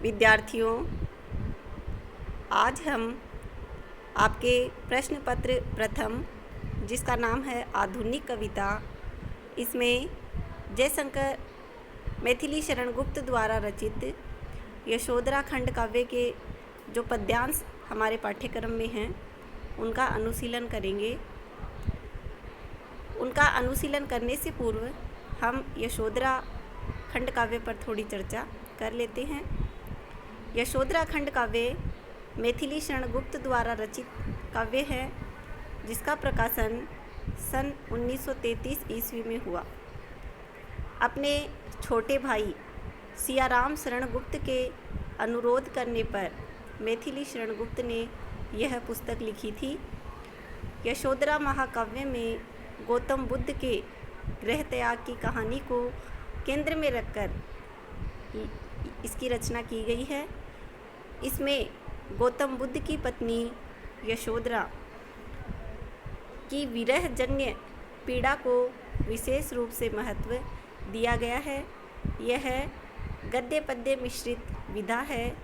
विद्यार्थियों, आज हम आपके प्रश्न पत्र प्रथम, जिसका नाम है आधुनिक कविता, इसमें जयशंकर मैथिली शरण गुप्त द्वारा रचित यशोधरा खंड काव्य के जो पद्यांश हमारे पाठ्यक्रम में हैं उनका अनुशीलन करेंगे। उनका अनुशीलन करने से पूर्व हम यशोधरा खंड काव्य पर थोड़ी चर्चा कर लेते हैं। यशोधरा खंड काव्य मैथिली शरण गुप्त द्वारा रचित काव्य है, जिसका प्रकाशन सन 1933 ईस्वी में हुआ। अपने छोटे भाई सियाराम शरण गुप्त के अनुरोध करने पर मैथिली शरण गुप्त ने यह पुस्तक लिखी थी। यशोधरा महाकाव्य में गौतम बुद्ध के गृह त्याग की कहानी को केंद्र में रखकर इसकी रचना की गई है। इसमें गौतम बुद्ध की पत्नी यशोधरा की विरहजन्य पीड़ा को विशेष रूप से महत्व दिया गया है। यह गद्य पद्य मिश्रित विधा है,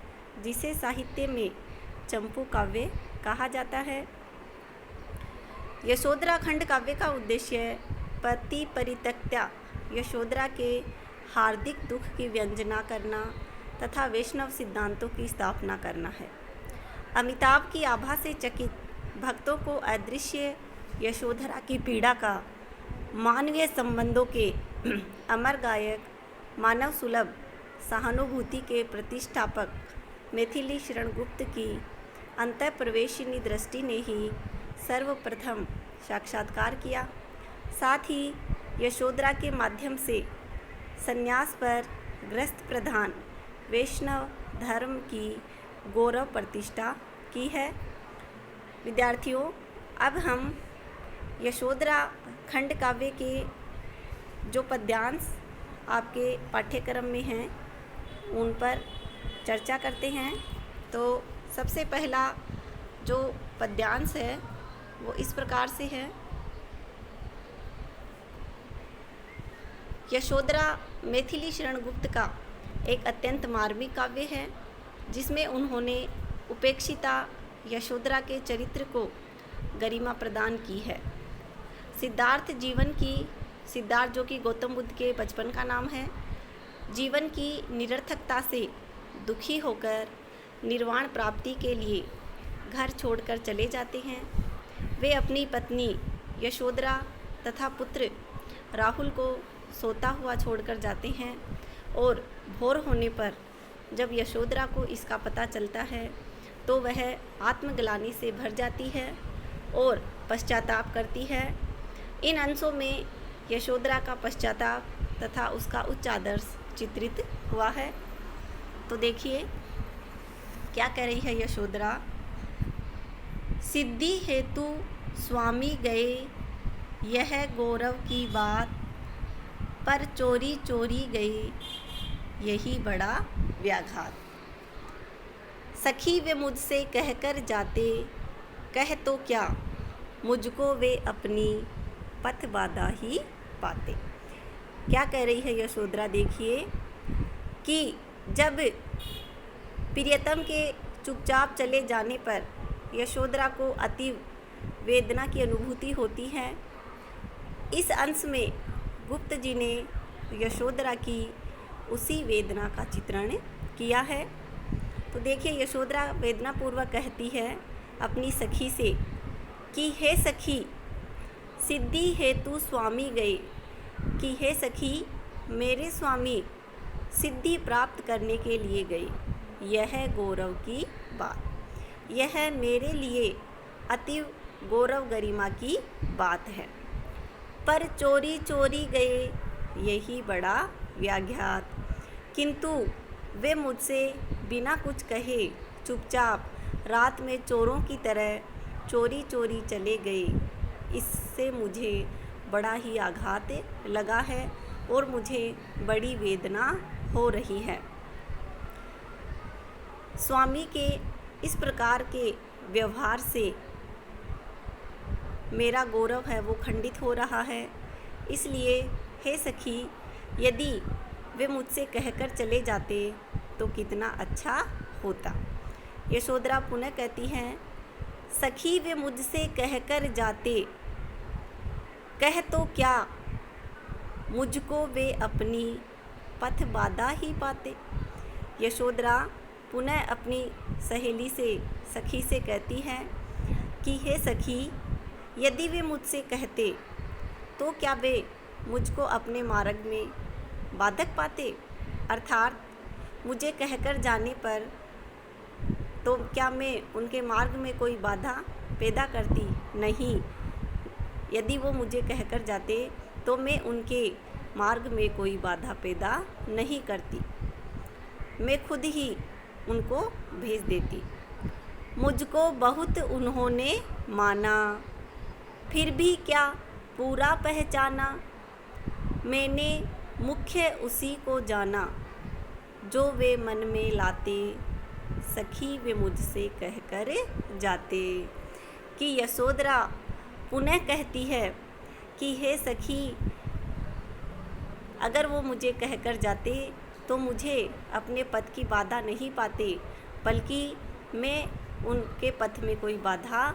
जिसे साहित्य में चंपू काव्य कहा जाता है। यशोधरा खंड काव्य का उद्देश्य पति परित्यक्ता यशोधरा के हार्दिक दुख की व्यंजना करना तथा वैष्णव सिद्धांतों की स्थापना करना है। अमिताभ की आभा से चकित भक्तों को अदृश्य यशोधरा की पीड़ा का मानवीय संबंधों के अमर गायक, मानव सुलभ सहानुभूति के प्रतिष्ठापक मैथिली शरण गुप्त की अंतःप्रवेशिनी दृष्टि ने ही सर्वप्रथम साक्षात्कार किया। साथ ही यशोधरा के माध्यम से संन्यास पर ग्रस्त प्रधान वैष्णव धर्म की गौरव प्रतिष्ठा की है। विद्यार्थियों, अब हम यशोधरा खंड काव्य के जो पद्यांश आपके पाठ्यक्रम में हैं उन पर चर्चा करते हैं। तो सबसे पहला जो पद्यांश है वो इस प्रकार से है। यशोधरा मैथिली शरण गुप्त का एक अत्यंत मार्मिक काव्य है, जिसमें उन्होंने उपेक्षिता यशोधरा के चरित्र को गरिमा प्रदान की है। सिद्धार्थ जो कि गौतम बुद्ध के बचपन का नाम है, जीवन की निरर्थकता से दुखी होकर निर्वाण प्राप्ति के लिए घर छोड़कर चले जाते हैं। वे अपनी पत्नी यशोधरा तथा पुत्र राहुल को सोता हुआ छोड़कर जाते हैं और भोर होने पर जब यशोधरा को इसका पता चलता है तो वह आत्मग्लानि से भर जाती है और पश्चाताप करती है। इन अंशों में यशोधरा का पश्चाताप तथा उसका उच्च आदर्श चित्रित हुआ है। तो देखिए क्या कह रही है यशोधरा। सिद्धि हेतु स्वामी गए, यह गौरव की बात, पर चोरी चोरी गए, यही बड़ा व्याघात। सखी वे मुझसे कहकर जाते, कह तो क्या, मुझको वे अपनी पथ बाधा ही पाते। क्या कह रही है यशोधरा, देखिए कि जब प्रियतम के चुपचाप चले जाने पर यशोधरा को अति वेदना की अनुभूति होती है। इस अंश में गुप्त जी ने यशोधरा की उसी वेदना का चित्रण किया है। तो देखिए यशोधरा वेदनापूर्वक कहती है अपनी सखी से कि हे सखी, सिद्धि हेतु स्वामी गए, कि हे सखी मेरे स्वामी सिद्धि प्राप्त करने के लिए गए, यह गौरव की बात, यह मेरे लिए अति गौरव गरिमा की बात है। पर चोरी चोरी गए, यही बड़ा व्याघात, किंतु वे मुझसे बिना कुछ कहे चुपचाप रात में चोरों की तरह चोरी चोरी चले गए। इससे मुझे बड़ा ही आघात लगा है और मुझे बड़ी वेदना हो रही है। स्वामी के इस प्रकार के व्यवहार से मेरा गौरव है वो खंडित हो रहा है। इसलिए हे सखी, यदि वे मुझसे कहकर चले जाते तो कितना अच्छा होता। यशोधरा पुनः कहती हैं, सखी वे मुझसे कहकर जाते, कह तो क्या मुझको वे अपनी पथ बाधा ही पाते। यशोधरा पुनः अपनी सहेली से, सखी से कहती हैं कि हे सखी, यदि वे मुझसे कहते तो क्या वे मुझको अपने मार्ग में बाधक पाते, अर्थात मुझे कहकर जाने पर तो क्या मैं उनके मार्ग में कोई बाधा पैदा करती? नहीं। यदि वो मुझे कहकर जाते तो मैं उनके मार्ग में कोई बाधा पैदा नहीं करती, मैं खुद ही उनको भेज देती। मुझको बहुत उन्होंने माना, फिर भी क्या पूरा पहचाना, मैंने मुख्य उसी को जाना, जो वे मन में लाते, सखी वे मुझसे कहकर जाते। कि यशोधरा पुनः कहती है कि हे सखी, अगर वो मुझे कहकर जाते तो मुझे अपने पथ की बाधा नहीं पाते, बल्कि मैं उनके पथ में कोई बाधा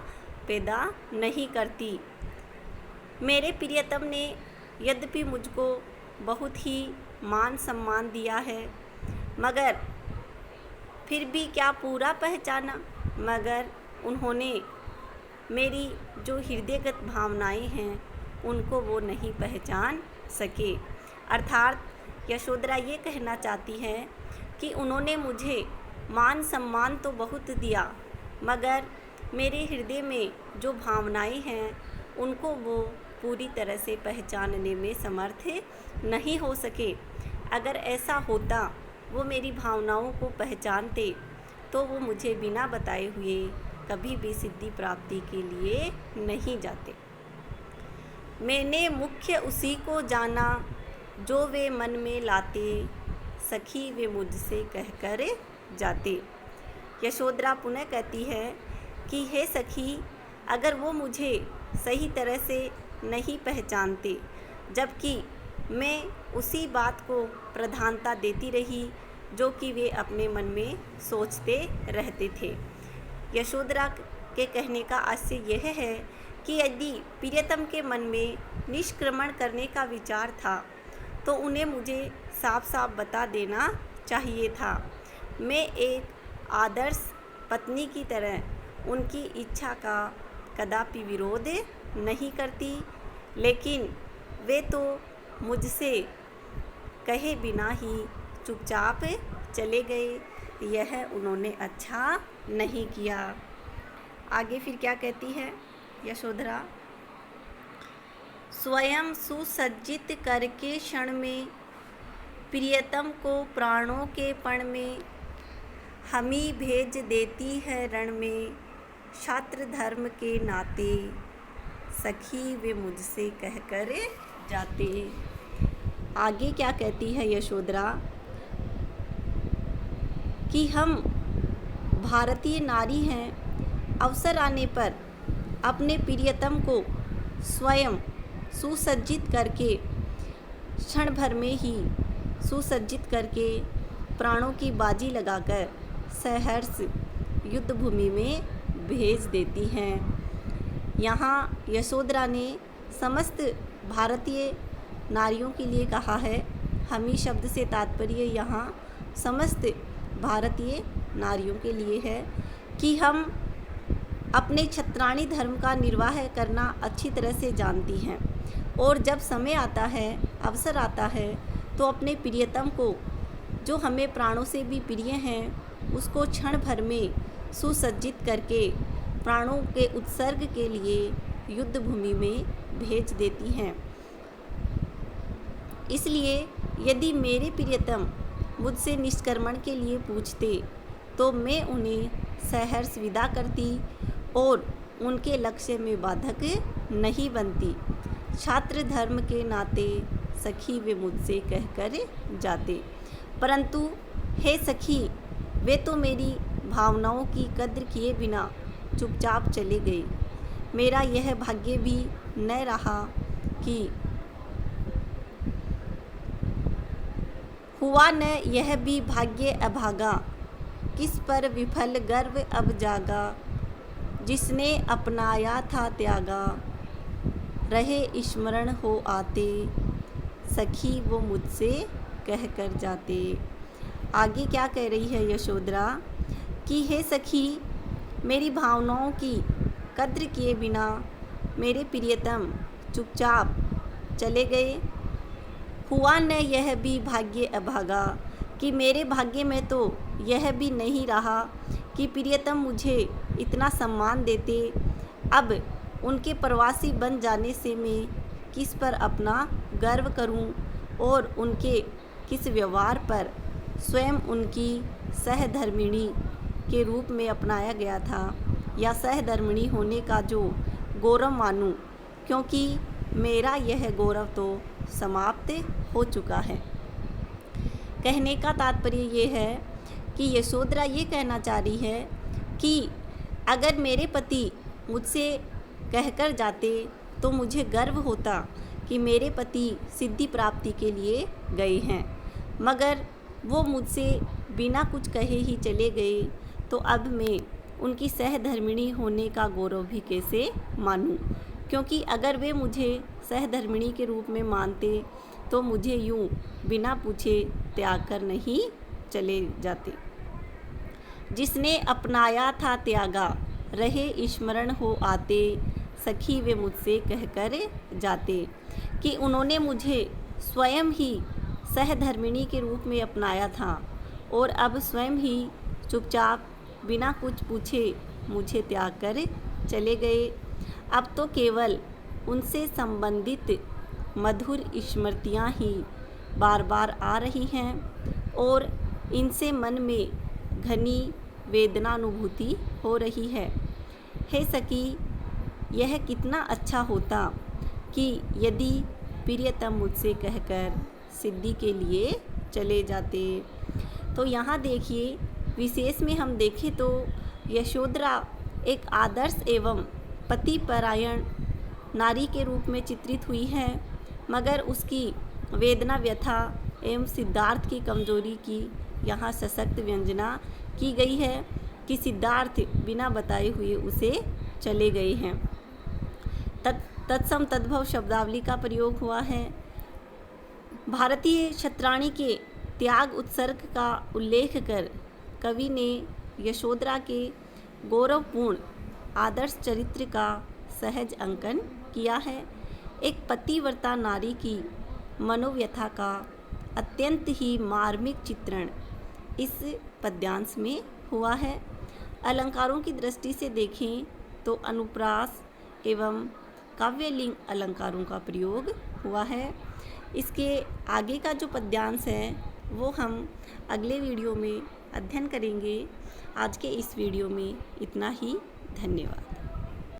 पैदा नहीं करती। मेरे प्रियतम ने यद्यपि मुझको बहुत ही मान सम्मान दिया है, मगर फिर भी क्या पूरा पहचाना, मगर उन्होंने मेरी जो हृदयगत भावनाएं हैं उनको वो नहीं पहचान सके। अर्थात यशोधरा ये कहना चाहती हैं कि उन्होंने मुझे मान सम्मान तो बहुत दिया, मगर मेरे हृदय में जो भावनाएं हैं उनको वो पूरी तरह से पहचानने में समर्थ नहीं हो सके। अगर ऐसा होता, वो मेरी भावनाओं को पहचानते, तो वो मुझे बिना बताए हुए कभी भी सिद्धि प्राप्ति के लिए नहीं जाते। मैंने मुख्य उसी को जाना, जो वे मन में लाते, सखी वे मुझसे कहकर जाते। यशोधरा पुनः कहती है कि हे सखी, अगर वो मुझे सही तरह से नहीं पहचानते, जबकि मैं उसी बात को प्रधानता देती रही जो कि वे अपने मन में सोचते रहते थे। यशोधरा के कहने का आशय यह है कि यदि प्रियतम के मन में निष्क्रमण करने का विचार था तो उन्हें मुझे साफ साफ बता देना चाहिए था। मैं एक आदर्श पत्नी की तरह उनकी इच्छा का कदापि विरोध नहीं करती, लेकिन वे तो मुझसे कहे बिना ही चुपचाप चले गए। यह उन्होंने अच्छा नहीं किया। आगे फिर क्या कहती है यशोधरा, स्वयं सुसज्जित करके क्षण में, प्रियतम को प्राणों के पण में, हमी भेज देती है रण में, छात्र धर्म के नाते, सखी वे मुझसे कहकर जाते। आगे क्या कहती है यशोधरा कि हम भारतीय नारी हैं, अवसर आने पर अपने प्रियतम को स्वयं सुसज्जित करके, क्षण भर में ही सुसज्जित करके, प्राणों की बाजी लगाकर सहर्ष युद्ध भूमि में भेज देती हैं। यहाँ यशोधरा ने समस्त भारतीय नारियों के लिए कहा है। हमी शब्द से तात्पर्य यहाँ समस्त भारतीय नारियों के लिए है कि हम अपने क्षत्राणी धर्म का निर्वाह करना अच्छी तरह से जानती हैं, और जब समय आता है, अवसर आता है, तो अपने प्रियतम को, जो हमें प्राणों से भी प्रिय हैं, उसको क्षण भर में सुसज्जित करके प्राणों के उत्सर्ग के लिए युद्ध भूमि में भेज देती हैं। इसलिए यदि मेरे प्रियतम मुझसे निष्क्रमण के लिए पूछते तो मैं उन्हें सहर्ष विदा करती और उनके लक्ष्य में बाधक नहीं बनती। छात्र धर्म के नाते सखी वे मुझसे कहकर जाते, परंतु हे सखी, वे तो मेरी भावनाओं की कद्र किए बिना चुपचाप चले गए। मेरा यह भाग्य भी न रहा कि हुआ न यह भी भाग्य अभागा, किस पर विफल गर्व अब जागा। जिसने अपनाया था त्यागा, रहे स्मरण हो आते, सखी वो मुझसे कह कर जाते। आगे क्या कह रही है यशोधरा कि हे सखी, मेरी भावनाओं की कद्र किए बिना मेरे प्रियतम चुपचाप चले गए। हुआ न यह भी भाग्य अभागा, कि मेरे भाग्य में तो यह भी नहीं रहा कि प्रियतम मुझे इतना सम्मान देते। अब उनके प्रवासी बन जाने से मैं किस पर अपना गर्व करूं और उनके किस व्यवहार पर स्वयं उनकी सहधर्मिणी के रूप में अपनाया गया था या सहधर्मिणी होने का जो गौरव मानूं, क्योंकि मेरा यह गौरव तो समाप्त हो चुका है। कहने का तात्पर्य ये है कि यशोधरा ये कहना चाह रही है कि अगर मेरे पति मुझसे कहकर जाते तो मुझे गर्व होता कि मेरे पति सिद्धि प्राप्ति के लिए गए हैं, मगर वो मुझसे बिना कुछ कहे ही चले गए, तो अब मैं उनकी सहधर्मिणी होने का गौरव भी कैसे मानूं, क्योंकि अगर वे मुझे सहधर्मिणी के रूप में मानते तो मुझे यूं बिना पूछे त्याग कर नहीं चले जाते। जिसने अपनाया था त्यागा, रहे स्मरण हो आते, सखी वे मुझसे कहकर जाते। कि उन्होंने मुझे स्वयं ही सहधर्मिणी के रूप में अपनाया था और अब स्वयं ही चुपचाप बिना कुछ पूछे मुझे त्याग कर चले गए। अब तो केवल उनसे संबंधित मधुर स्मृतियाँ ही बार बार आ रही हैं और इनसे मन में घनी वेदनानुभूति हो रही है। हे सखी, यह कितना अच्छा होता कि यदि प्रियतम मुझसे कहकर सिद्धि के लिए चले जाते। तो यहाँ देखिए, विशेष में हम देखें तो यशोधरा एक आदर्श एवं पतिपरायण नारी के रूप में चित्रित हुई है, मगर उसकी वेदना व्यथा एवं सिद्धार्थ की कमजोरी की यहाँ सशक्त व्यंजना की गई है कि सिद्धार्थ बिना बताए हुए उसे चले गए हैं। तत्सम तद्भव शब्दावली का प्रयोग हुआ है। भारतीय क्षत्राणी के त्याग उत्सर्ग का उल्लेख कर कवि ने यशोधरा के गौरवपूर्ण आदर्श चरित्र का सहज अंकन किया है। एक पतिव्रता नारी की मनोव्यथा का अत्यंत ही मार्मिक चित्रण इस पद्यांश में हुआ है। अलंकारों की दृष्टि से देखें तो अनुप्रास एवं काव्यलिंग अलंकारों का प्रयोग हुआ है। इसके आगे का जो पद्यांश है वो हम अगले वीडियो में अध्ययन करेंगे। आज के इस वीडियो में इतना ही। धन्यवाद।